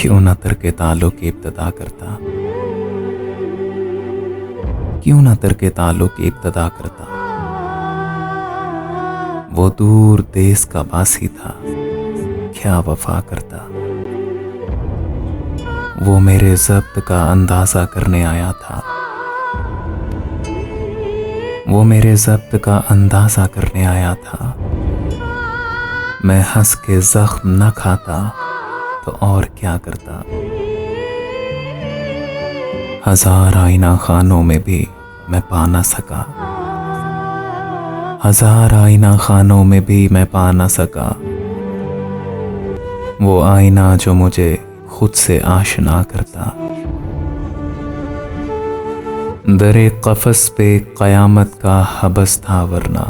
क्यों ना तरके ताल्लुक़ की इब्तिदा करता, क्यों ना तरके ताल्लुक़ की इब्तिदा करता। वो दूर देश का बासी था, क्या वफा करता। वो मेरे ज़ब्त का अंदाज़ा करने आया था, वो मेरे ज़ब्त का अंदाज़ा करने आया था। मैं हंस के ज़ख्म न खाता तो और क्या करता। हजार आईना खानों में भी मैं पा न सका, हजार आईना खानों में भी मैं पा न सका। वो आईना जो मुझे खुद से आशना करता। दरे क़फ़स पे क़यामत का हबस था वरना,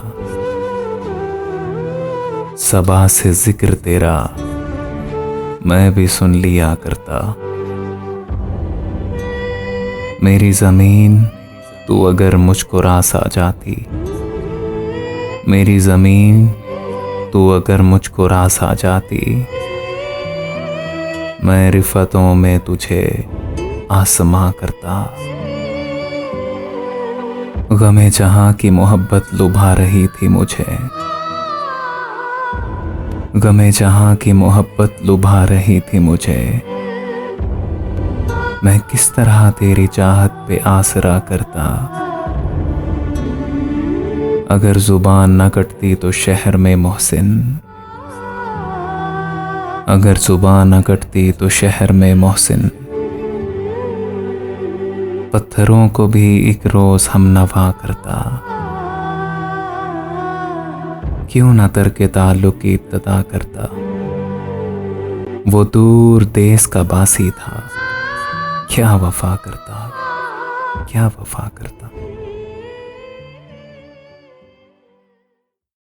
सबा से जिक्र तेरा मैं भी सुन लिया करता। मेरी ज़मीन तू अगर मुझको रास आ जाती, मेरी ज़मीन तू अगर मुझको रास आ जाती। मैं रिफ़तों में तुझे आसमां करता। गमे जहां की मोहब्बत लुभा रही थी मुझे, गमे जहां की मोहब्बत लुभा रही थी मुझे। मैं किस तरह तेरी चाहत पे आसरा करता। अगर जुबान न कटती तो शहर में मोहसिन, अगर जुबान न कटती तो शहर में मोहसिन। पत्थरों को भी एक रोज हम नवा करता। क्यों न तरके ताल्लुक़ की इब्तिदा करता। वो दूर देश का बासी था, क्या वफा करता, क्या वफा करता।